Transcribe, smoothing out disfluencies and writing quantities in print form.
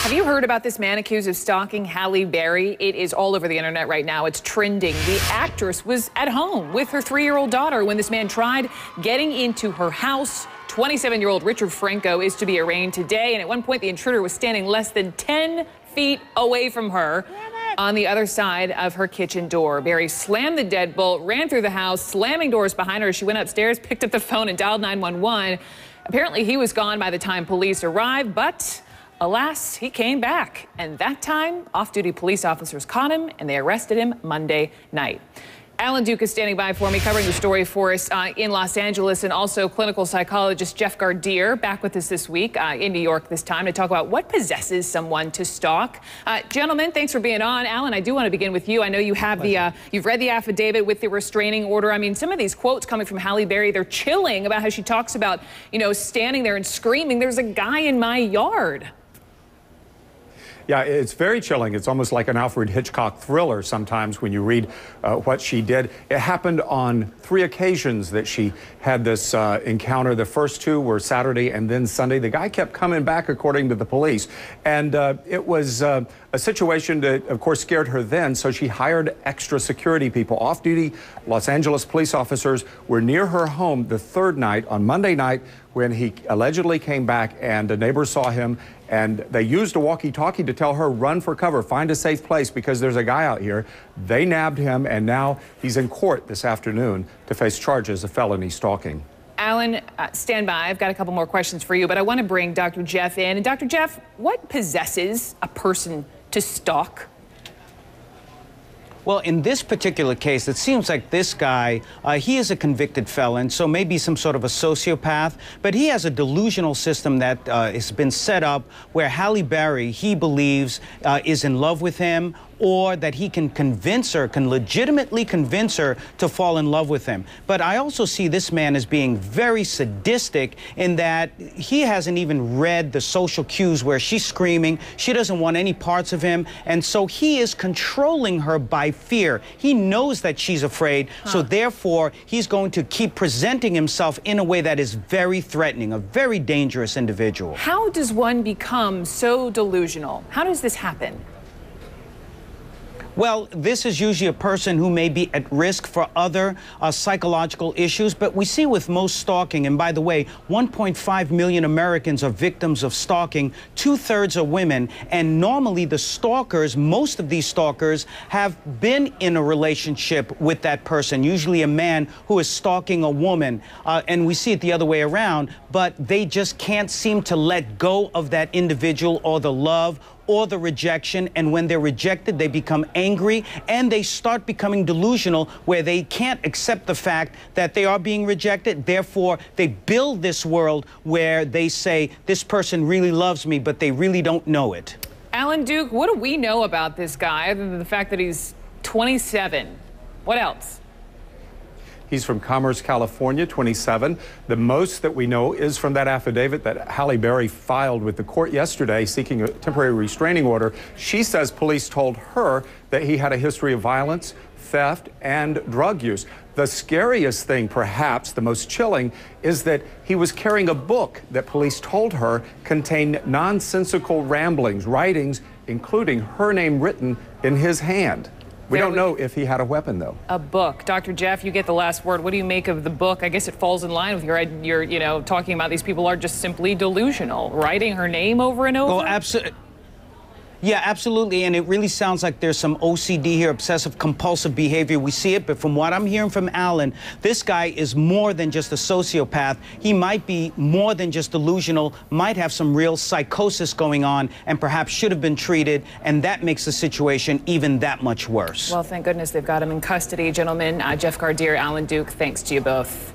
Have you heard about this man accused of stalking Halle Berry? It is all over the internet right now. It's trending. The actress was at home with her 3-year-old daughter when this man tried getting into her house. 27-year-old Richard Franco is to be arraigned today, and at one point the intruder was standing less than 10 feet away from her on the other side of her kitchen door. Berry slammed the deadbolt, ran through the house, slamming doors behind her. She went upstairs, picked up the phone, and dialed 911. Apparently he was gone by the time police arrived, but alas, he came back, and that time, off-duty police officers caught him, and they arrested him Monday night. Alan Duke is standing by for me, covering the story for us in Los Angeles, and also clinical psychologist Jeff Gardier back with us this week in New York this time to talk about what possesses someone to stalk. Gentlemen, thanks for being on. Alan, I do want to begin with you. I know you have you've read the affidavit with the restraining order. I mean, some of these quotes coming from Halle Berry, they're chilling about how she talks about, standing there and screaming, "There's a guy in my yard." Yeah, it's very chilling. It's almost like an Alfred Hitchcock thriller sometimes when you read what she did. It happened on 3 occasions that she had this encounter. The first 2 were Saturday and then Sunday. The guy kept coming back, according to the police. And it was a situation that, of course, scared her then, so she hired extra security people. Off-duty Los Angeles police officers were near her home the 3rd night, on Monday night, when he allegedly came back, and a neighbor saw him, and they used a walkie-talkie to tell her, run for cover, find a safe place because there's a guy out here. They nabbed him, and now he's in court this afternoon to face charges of felony stalking. Alan, stand by. I've got a couple more questions for you, but I want to bring Dr. Jeff in. And Dr. Jeff, what possesses a person to stalk? Well, in this particular case, it seems like this guy, he is a convicted felon, so maybe some sort of a sociopath, but he has a delusional system that has been set up where Halle Berry, he believes, is in love with him, or that he can convince her, can legitimately convince her to fall in love with him. But I also see this man as being very sadistic in that he hasn't even read the social cues where she's screaming, she doesn't want any parts of him, and so he is controlling her by fear. He knows that she's afraid, so therefore he's going to keep presenting himself in a way that is very threatening, a very dangerous individual. How does one become so delusional? How does this happen? Well, this is usually a person who may be at risk for other psychological issues, but we see with most stalking, and by the way, 1.5 million Americans are victims of stalking, 2/3 are women, and normally the stalkers, most of these stalkers, have been in a relationship with that person, usually a man who is stalking a woman, and we see it the other way around, but they just can't seem to let go of that individual or the love or the rejection, and when they're rejected, they become angry, and they start becoming delusional, where they can't accept the fact that they are being rejected. Therefore, they build this world where they say, this person really loves me, but they really don't know it. Alan Duke, what do we know about this guy, other than the fact that he's 27? What else? He's from Commerce, California, 27. The most that we know is from that affidavit that Halle Berry filed with the court yesterday seeking a temporary restraining order. She says police told her that he had a history of violence, theft, and drug use. The scariest thing, perhaps the most chilling, is that he was carrying a book that police told her contained nonsensical ramblings, writings, including her name written in his hand. We don't know if he had a weapon, though. A book. Dr. Jeff, you get the last word. What do you make of the book? I guess it falls in line with your talking about these people are just simply delusional, writing her name over and over. Oh, absolutely. Yeah, absolutely, and it really sounds like there's some OCD here, obsessive compulsive behavior. We see it, but from what I'm hearing from Alan, this guy is more than just a sociopath. He might be more than just delusional, might have some real psychosis going on, and perhaps should have been treated, and that makes the situation even that much worse. Well, thank goodness they've got him in custody, gentlemen. Jeff Gardier, Alan Duke, thanks to you both.